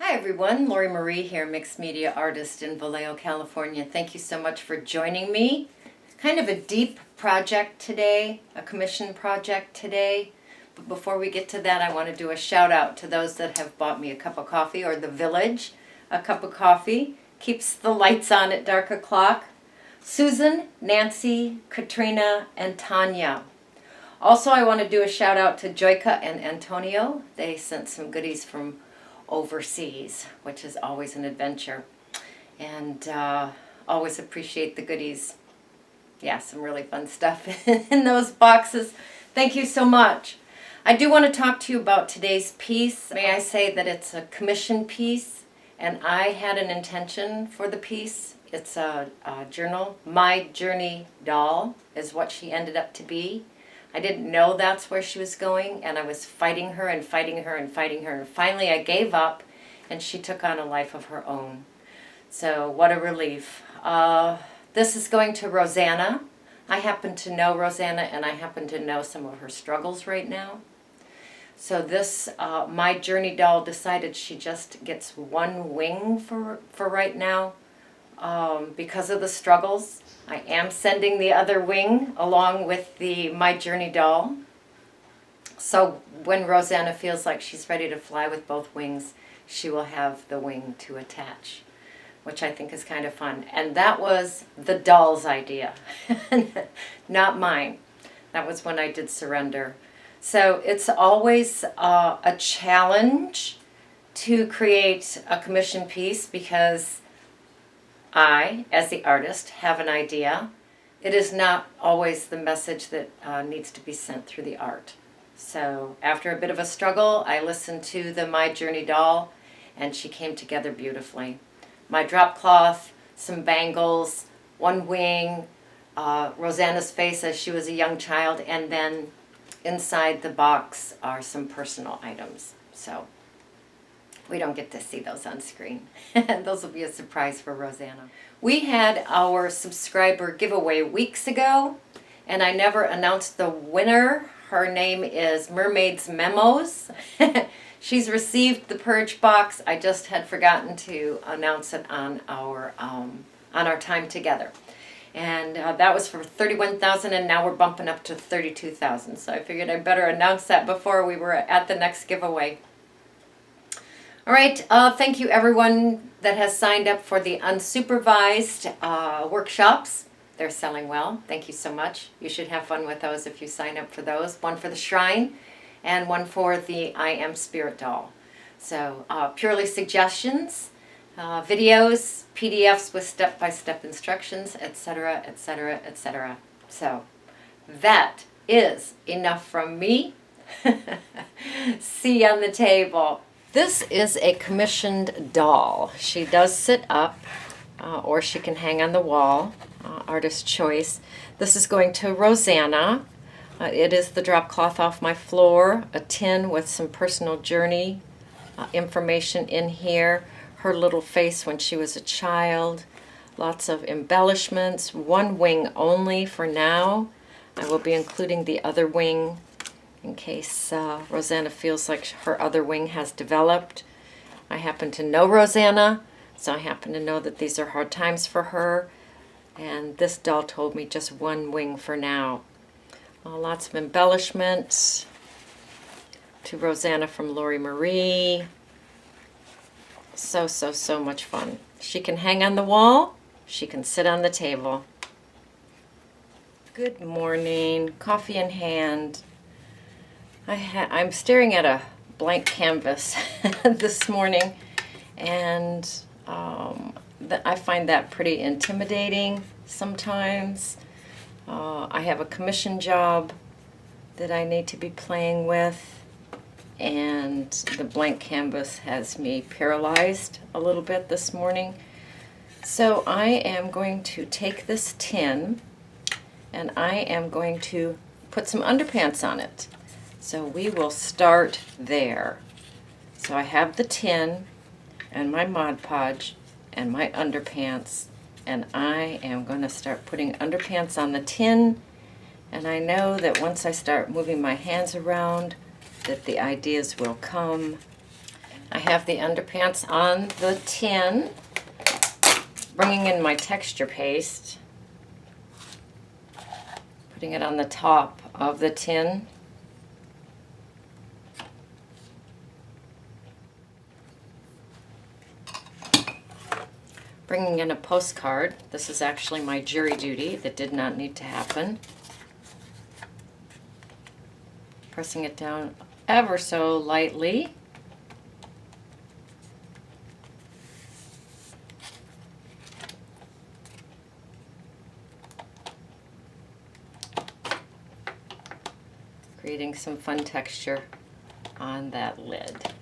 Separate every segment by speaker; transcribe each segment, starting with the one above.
Speaker 1: Hi everyone, Lori Marie here, mixed media artist in Vallejo, California. Thank you so much for joining me. Kind of a deep project today, a commission project today. But before we get to that, I want to do a shout out to those that have bought me a cup of coffee, or the village a cup of coffee. Keeps the lights on at dark o'clock. Susan, Nancy, Katrina, and Tanya. Also, I want to do a shout out to Joyka and Antonio. They sent some goodies from overseas, which is always an adventure, and always appreciate the goodies. Yeah, some really fun stuff in those boxes. Thank you so much. I do want to talk to you about today's piece. May I say that it's a commission piece, and I had an intention for the piece. It's a journal. My Journey doll is what she ended up to be. I didn't know that's where she was going, and I was fighting her and fighting her and fighting her. And finally I gave up, and she took on a life of her own. So what a relief. This is going to Rosanna. I happen to know Rosanna, and I happen to know some of her struggles right now. So this My Journey doll decided she just gets one wing for right now because of the struggles. I am sending the other wing along with the My Journey doll. So when Rosanna feels like she's ready to fly with both wings, she will have the wing to attach, which I think is kind of fun. And that was the doll's idea, not mine. That was when I did Surrender. So it's always a challenge to create a commission piece because I, as the artist, have an idea. It is not always the message that needs to be sent through the art. So after a bit of a struggle, I listened to the My Journey doll, and she came together beautifully. My drop cloth, some bangles, one wing, Rosanna's face as she was a young child, and then inside the box are some personal items. So we don't get to see those on screen. Those will be a surprise for Rosanna. We had our subscriber giveaway weeks ago, and I never announced the winner. Her name is Mermaid's Memos. She's received the Purge box. I just had forgotten to announce it on our time together. And that was for $31,000, and now we're bumping up to $32,000. So I figured I'd better announce that before we were at the next giveaway. All right, thank you everyone that has signed up for the unsupervised workshops. They're selling well. Thank you so much. You should have fun with those if you sign up for those. One for the shrine and one for the I Am Spirit doll. So purely suggestions, videos, PDFs with step-by-step instructions, etc., etc., etc. So that is enough from me. See you on the table. This is a commissioned doll. She does sit up, or she can hang on the wall, artist choice. This is going to Rosanna. It is the drop cloth off my floor, a tin with some personal journey information in here, her little face when she was a child, lots of embellishments, one wing only for now. I will be including the other wing in case Rosanna feels like her other wing has developed. I happen to know Rosanna, so I happen to know that these are hard times for her, and this doll told me just one wing for now. Lots of embellishments to Rosanna from Lori Marie. So much fun. She can hang on the wall, she can sit on the table. Good morning, coffee in hand. I'm staring at a blank canvas this morning, and I find that pretty intimidating sometimes. I have a commission job that I need to be playing with, and the blank canvas has me paralyzed a little bit this morning. So I am going to take this tin, and I am going to put some underpants on it. So we will start there. So I have the tin and my Mod Podge and my underpants, and I am going to start putting underpants on the tin, and I know that once I start moving my hands around that the ideas will come. I have the underpants on the tin, bringing in my texture paste, putting it on the top of the tin. Bringing in a postcard. This is actually my jury duty that did not need to happen. Pressing it down ever so lightly. Creating some fun texture on that lid.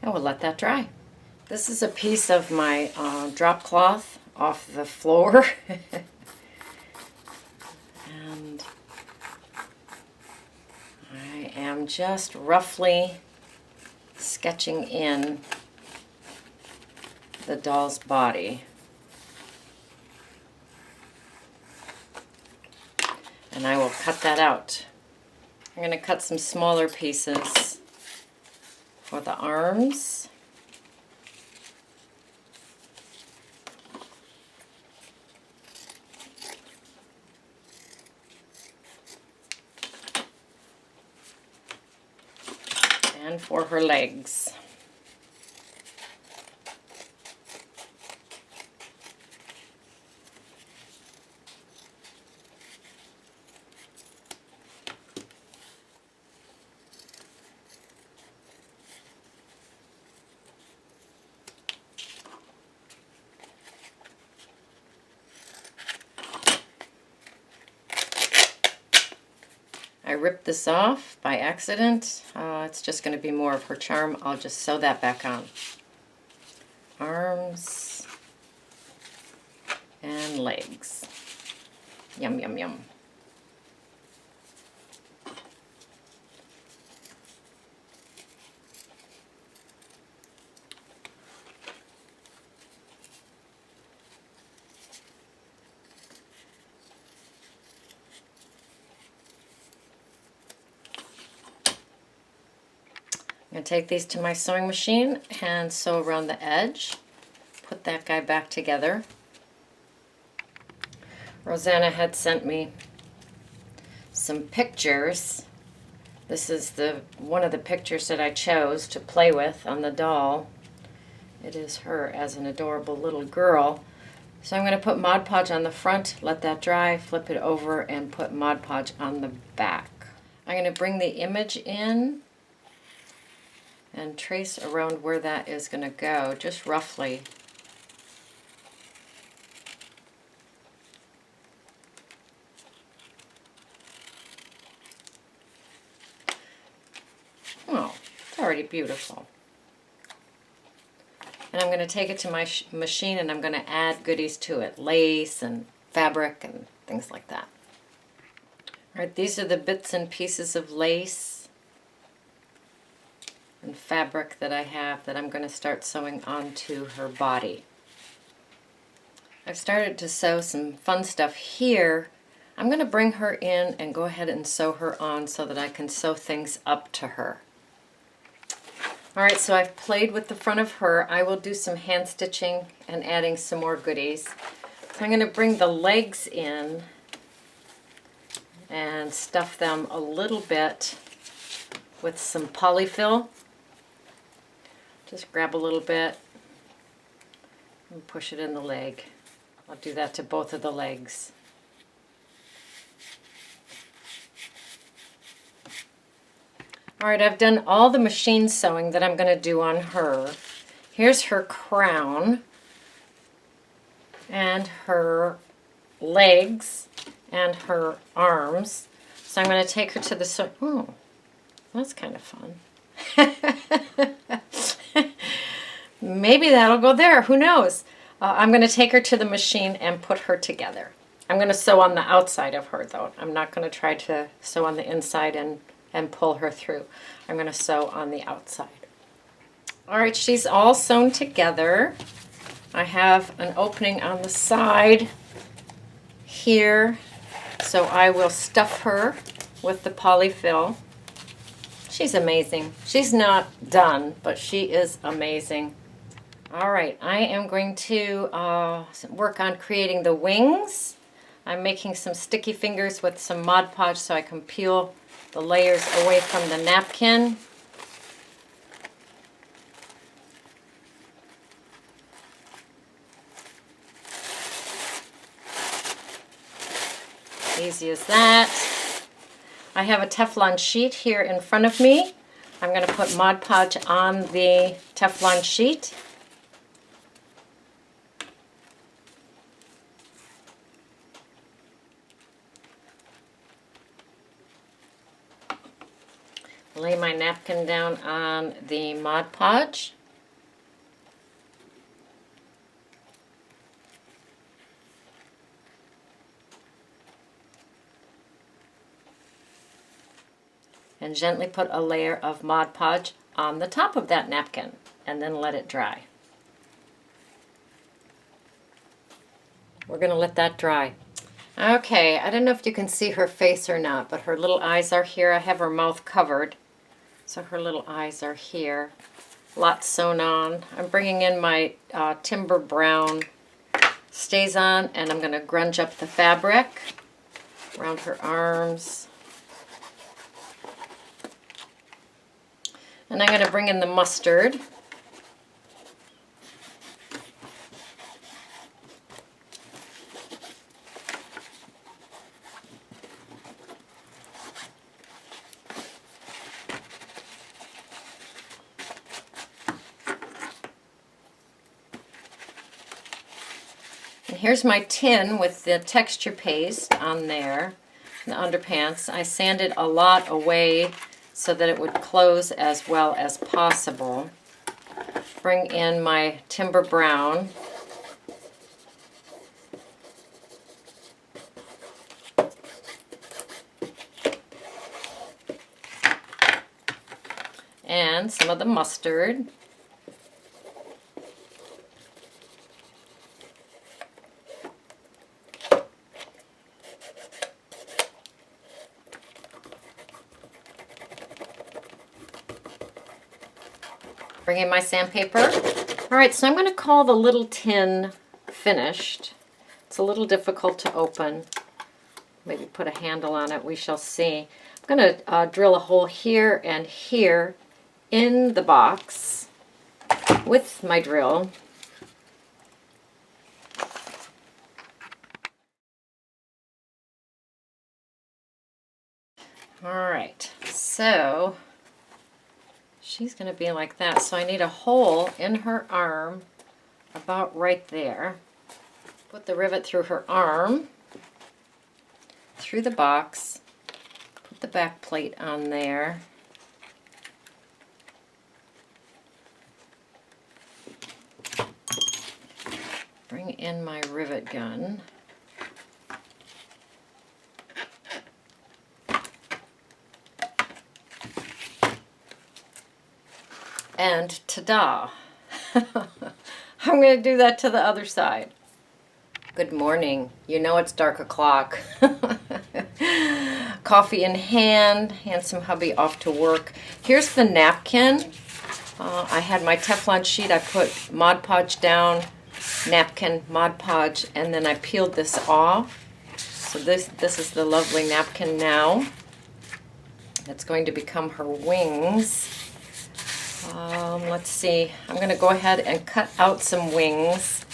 Speaker 1: And we'll let that dry. This is a piece of my drop cloth off the floor. And I am just roughly sketching in the doll's body. And I will cut that out. I'm going to cut some smaller pieces for the arms. And for her legs. I ripped this off by accident. It's just going to be more of her charm. I'll just sew that back on. Arms and legs. Yum, yum, yum. I'm going to take these to my sewing machine and sew around the edge. Put that guy back together. Roseanna had sent me some pictures. This is one of the pictures that I chose to play with on the doll. It is her as an adorable little girl. So I'm going to put Mod Podge on the front, let that dry, flip it over, and put Mod Podge on the back. I'm going to bring the image in and trace around where that is going to go, just roughly. Oh, it's already beautiful. And I'm going to take it to my machine and I'm going to add goodies to it, lace and fabric and things like that. All right, these are the bits and pieces of lace and fabric that I have that I'm going to start sewing onto her body. I've started to sew some fun stuff here. I'm going to bring her in and go ahead and sew her on so that I can sew things up to her. Alright, so I've played with the front of her. I will do some hand stitching and adding some more goodies. So I'm going to bring the legs in and stuff them a little bit with some polyfill. Just grab a little bit and push it in the leg. I'll do that to both of the legs. Alright, I've done all the machine sewing that I'm going to do on her. Here's her crown and her legs and her arms. So I'm going to take her to the oh, that's kind of fun. Maybe that'll go there. Who knows? I'm going to take her to the machine and put her together. I'm going to sew on the outside of her, though. I'm not going to try to sew on the inside and pull her through. I'm going to sew on the outside. All right, she's all sewn together. I have an opening on the side here, so I will stuff her with the polyfill. She's amazing. She's not done, but she is amazing. All right, I am going to work on creating the wings. I'm making some sticky fingers with some Mod Podge so I can peel the layers away from the napkin. Easy as that. I have a Teflon sheet here in front of me. I'm going to put Mod Podge on the Teflon sheet. Lay my napkin down on the Mod Podge. And gently put a layer of Mod Podge on the top of that napkin and then let it dry. We're going to let that dry. Okay, I don't know if you can see her face or not, but her little eyes are here. I have her mouth covered, so her little eyes are here. Lots sewn on. I'm bringing in my Timber Brown Stays On, and I'm going to grunge up the fabric around her arms. And I'm going to bring in the mustard. And here's my tin with the texture paste on there, the underpants. I sanded a lot away so that it would close as well as possible. Bring in my Timber Brown. And some of the mustard. Bring in my sandpaper. All right, so I'm going to call the little tin finished. It's a little difficult to open. Maybe put a handle on it, we shall see. I'm going to drill a hole here and here in the box with my drill. All right, so she's going to be like that. So I need a hole in her arm about right there. Put the rivet through her arm, through the box, put the back plate on there. Bring in my rivet gun. And ta-da! I'm going to do that to the other side. Good morning. You know it's dark o'clock. Coffee in hand, handsome hubby off to work. Here's the napkin. I had my Teflon sheet. I put Mod Podge down, napkin, Mod Podge, and then I peeled this off. So this is the lovely napkin now. It's going to become her wings. Let's see, I'm going to go ahead and cut out some wings.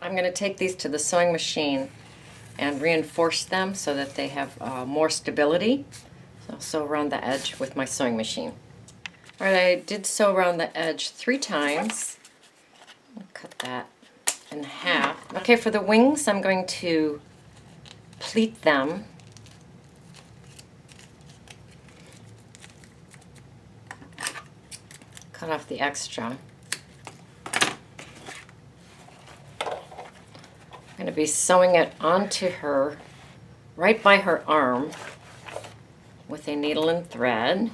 Speaker 1: I'm going to take these to the sewing machine and reinforce them so that they have more stability. So I'll sew around the edge with my sewing machine. All right, I did sew around the edge 3 times. I'll cut that in half. Okay, for the wings, I'm going to pleat them. Cut off the extra. I'm going to be sewing it onto her right by her arm with a needle and thread.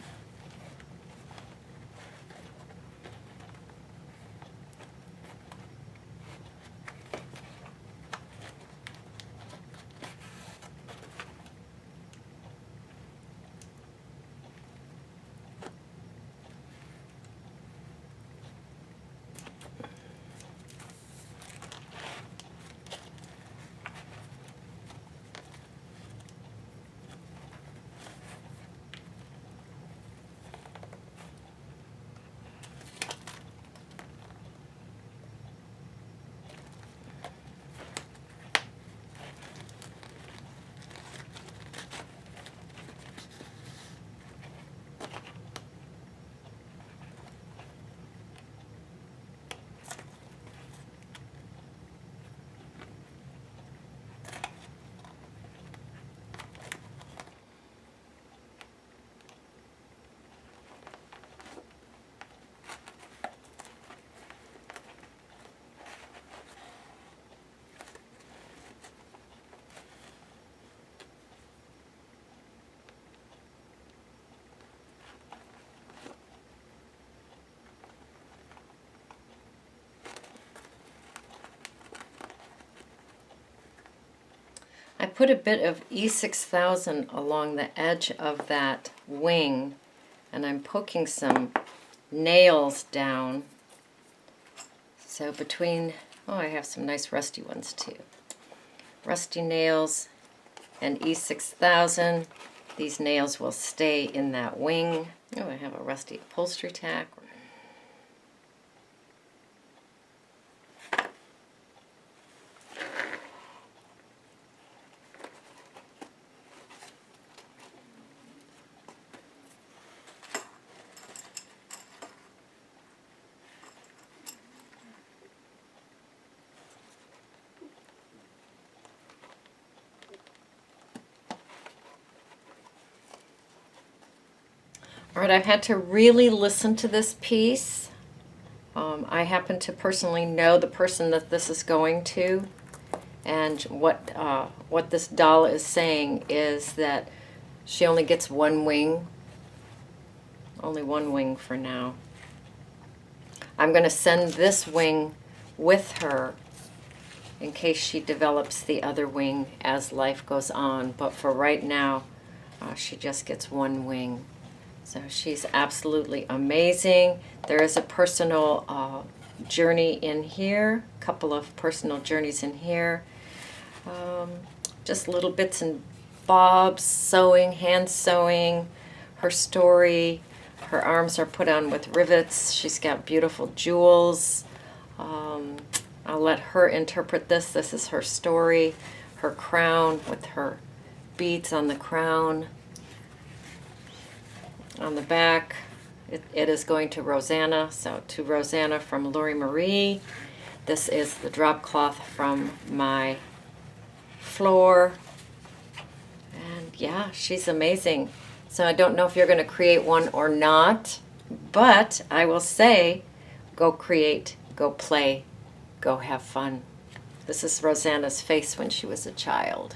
Speaker 1: I put a bit of E6000 along the edge of that wing, and I'm poking some nails down. So between, oh, I have some nice rusty ones too. Rusty nails and E6000. These nails will stay in that wing. Oh, I have a rusty upholstery tack. All right, I've had to really listen to this piece. I happen to personally know the person that this is going to, and what this doll is saying is that she only gets one wing for now. I'm going to send this wing with her in case she develops the other wing as life goes on, but for right now, she just gets one wing. So she's absolutely amazing. There is a personal journey in here, a couple of personal journeys in here. Just little bits and bobs, sewing, hand sewing, her story. Her arms are put on with rivets. She's got beautiful jewels. I'll let her interpret this. This is her story, her crown with her beads on the crown. On the back, it is going to Roseanna, so to Roseanna from Lori Marie. This is the drop cloth from my floor. And yeah, she's amazing. So I don't know if you're going to create one or not, but I will say, go create, go play, go have fun. This is Rosanna's face when she was a child.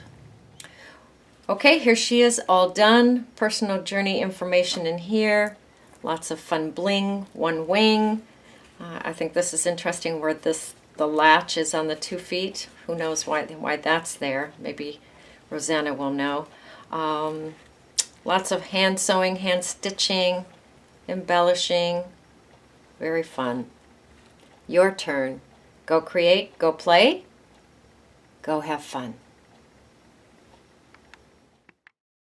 Speaker 1: Okay, here she is, all done. Personal journey information in here. Lots of fun bling, one wing. I think this is interesting where the latch is on the 2 feet. Who knows why that's there? Maybe Rosanna will know. Lots of hand sewing, hand stitching, embellishing. Very fun. Your turn. Go create, go play, go have fun.